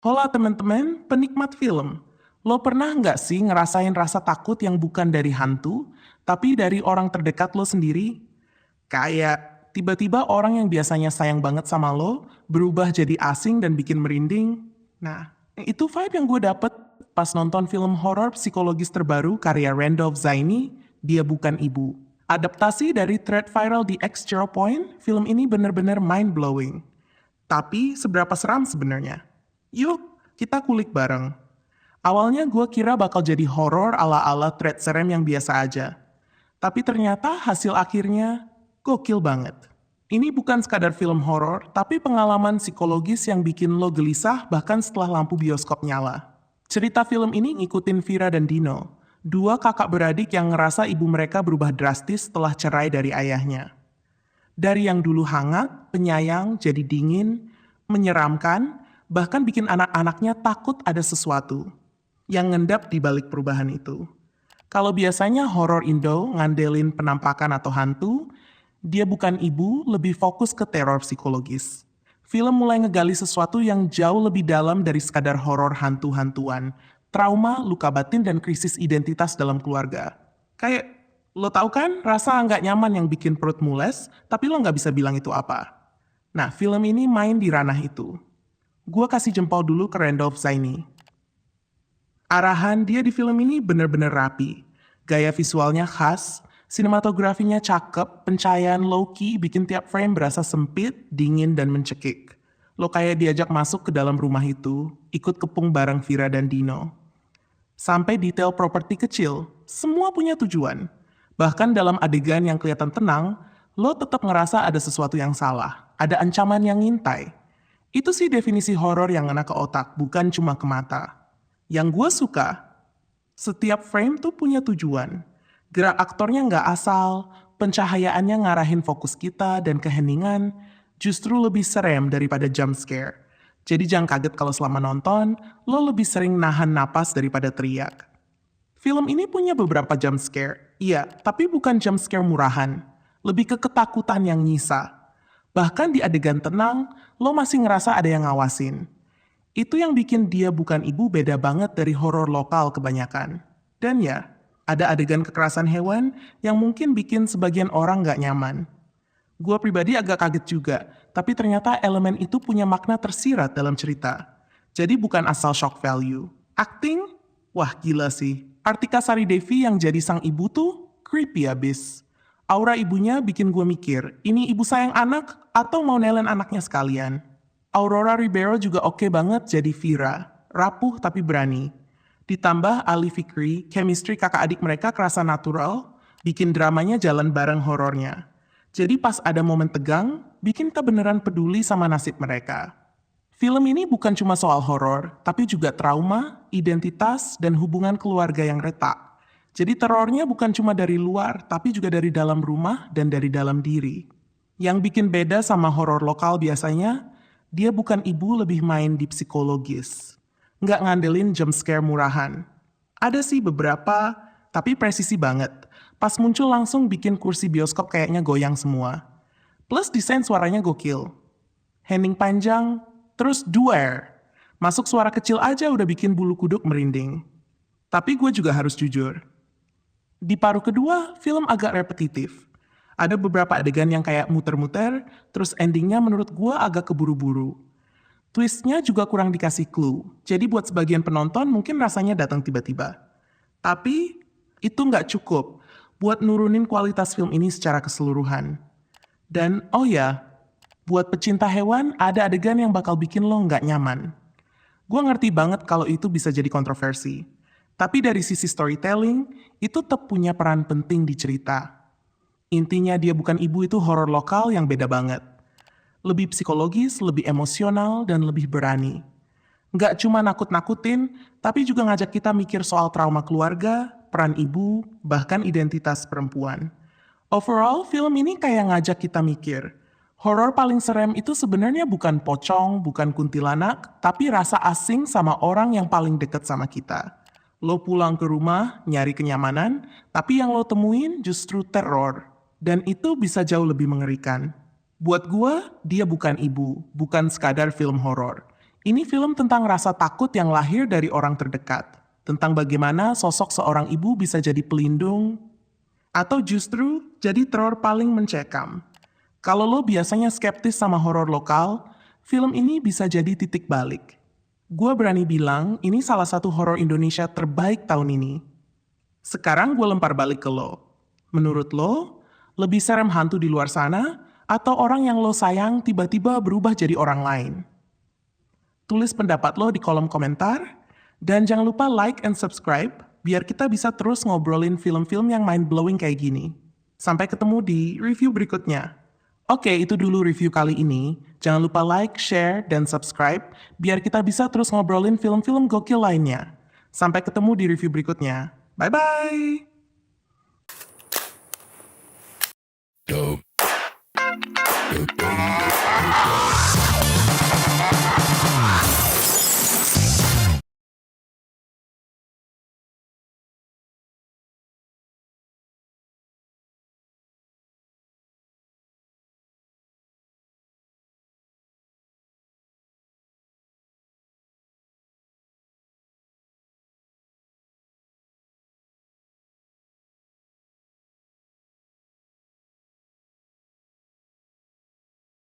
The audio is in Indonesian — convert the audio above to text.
Hola teman-teman, penikmat film. Lo pernah nggak sih ngerasain rasa takut yang bukan dari hantu, tapi dari orang terdekat lo sendiri? Kayak tiba-tiba orang yang biasanya sayang banget sama lo, berubah jadi asing dan bikin merinding. Nah, itu vibe yang gue dapet pas nonton film horor psikologis terbaru karya Randolph Zaini, Dia Bukan Ibu. Adaptasi dari thread viral di X Zero Point, film ini bener-bener mind-blowing. Tapi seberapa seram sebenarnya? Yuk, kita kulik bareng. Awalnya gue kira bakal jadi horor ala-ala thread serem yang biasa aja. Tapi ternyata hasil akhirnya gokil banget. Ini bukan sekadar film horor, tapi pengalaman psikologis yang bikin lo gelisah bahkan setelah lampu bioskop nyala. Cerita film ini ngikutin Vira dan Dino, dua kakak beradik yang ngerasa ibu mereka berubah drastis setelah cerai dari ayahnya. Dari yang dulu hangat, penyayang, jadi dingin, menyeramkan, bahkan bikin anak-anaknya takut ada sesuatu yang ngendap di balik perubahan itu. Kalau biasanya horor Indo ngandelin penampakan atau hantu, Dia Bukan Ibu lebih fokus ke teror psikologis. Film mulai ngegali sesuatu yang jauh lebih dalam dari sekadar horor hantu-hantuan, trauma, luka batin, dan krisis identitas dalam keluarga. Kayak, lo tau kan rasa nggak nyaman yang bikin perut mules, tapi lo nggak bisa bilang itu apa. Nah, film ini main di ranah itu. Gue kasih jempol dulu ke Randolph Zaini. Arahan dia di film ini bener-bener rapi. Gaya visualnya khas, sinematografinya cakep, pencahayaan low-key bikin tiap frame berasa sempit, dingin, dan mencekik. Lo kayak diajak masuk ke dalam rumah itu, ikut kepung bareng Vira dan Dino. Sampai detail properti kecil, semua punya tujuan. Bahkan dalam adegan yang kelihatan tenang, lo tetap ngerasa ada sesuatu yang salah, ada ancaman yang ngintai. Itu sih definisi horor yang ngena ke otak, bukan cuma ke mata. Yang gue suka, setiap frame tuh punya tujuan. Gerak aktornya nggak asal, pencahayaannya ngarahin fokus kita dan keheningan justru lebih serem daripada jump scare. Jadi jangan kaget kalau selama nonton, lo lebih sering nahan napas daripada teriak. Film ini punya beberapa jump scare, iya, tapi bukan jump scare murahan. Lebih ke ketakutan yang nyisa. Bahkan di adegan tenang, lo masih ngerasa ada yang ngawasin. Itu yang bikin Dia Bukan Ibu beda banget dari horor lokal kebanyakan. Dan ya, ada adegan kekerasan hewan yang mungkin bikin sebagian orang nggak nyaman. Gue pribadi agak kaget juga, tapi ternyata elemen itu punya makna tersirat dalam cerita. Jadi bukan asal shock value. Acting? Wah gila sih. Artika Sari Devi yang jadi sang ibu tuh creepy abis. Aura ibunya bikin gue mikir, ini ibu sayang anak atau mau nelen anaknya sekalian? Aurora Ribeiro juga oke banget jadi Vira, rapuh tapi berani. Ditambah Ali Fikri, chemistry kakak adik mereka kerasa natural, bikin dramanya jalan bareng horornya. Jadi pas ada momen tegang, bikin kita beneran peduli sama nasib mereka. Film ini bukan cuma soal horor, tapi juga trauma, identitas, dan hubungan keluarga yang retak. Jadi terornya bukan cuma dari luar, tapi juga dari dalam rumah dan dari dalam diri. Yang bikin beda sama horor lokal biasanya, Dia Bukan Ibu lebih main di psikologis. Nggak ngandelin jump scare murahan. Ada sih beberapa, tapi presisi banget. Pas muncul langsung bikin kursi bioskop kayaknya goyang semua. Plus desain suaranya gokil. Hening panjang, terus duer. Masuk suara kecil aja udah bikin bulu kuduk merinding. Tapi gue juga harus jujur. Di paruh kedua, film agak repetitif. Ada beberapa adegan yang kayak muter-muter, terus endingnya menurut gue agak keburu-buru. Twistnya juga kurang dikasih clue, jadi buat sebagian penonton mungkin rasanya datang tiba-tiba. Tapi, itu nggak cukup buat nurunin kualitas film ini secara keseluruhan. Dan, oh ya, buat pecinta hewan, ada adegan yang bakal bikin lo nggak nyaman. Gue ngerti banget kalau itu bisa jadi kontroversi. Tapi dari sisi storytelling, itu tetap punya peran penting di cerita. Intinya Dia Bukan Ibu itu horor lokal yang beda banget. Lebih psikologis, lebih emosional, dan lebih berani. Nggak cuma nakut-nakutin, tapi juga ngajak kita mikir soal trauma keluarga, peran ibu, bahkan identitas perempuan. Overall, film ini kayak ngajak kita mikir. Horor paling serem itu sebenarnya bukan pocong, bukan kuntilanak, tapi rasa asing sama orang yang paling deket sama kita. Lo pulang ke rumah, nyari kenyamanan, tapi yang lo temuin justru teror. Dan itu bisa jauh lebih mengerikan. Buat gua, Dia Bukan Ibu, bukan sekadar film horor. Ini film tentang rasa takut yang lahir dari orang terdekat, tentang bagaimana sosok seorang ibu bisa jadi pelindung, atau justru jadi teror paling mencekam. Kalau lo biasanya skeptis sama horor lokal, film ini bisa jadi titik balik. Gue berani bilang ini salah satu horor Indonesia terbaik tahun ini. Sekarang gue lempar balik ke lo. Menurut lo, lebih serem hantu di luar sana, atau orang yang lo sayang tiba-tiba berubah jadi orang lain? Tulis pendapat lo di kolom komentar, dan jangan lupa like and subscribe, biar kita bisa terus ngobrolin film-film yang mind-blowing kayak gini. Sampai ketemu di review berikutnya. Oke, itu dulu review kali ini. Jangan lupa like, share, dan subscribe, biar kita bisa terus ngobrolin film-film gokil lainnya. Sampai ketemu di review berikutnya. Bye-bye! Dope. Dope.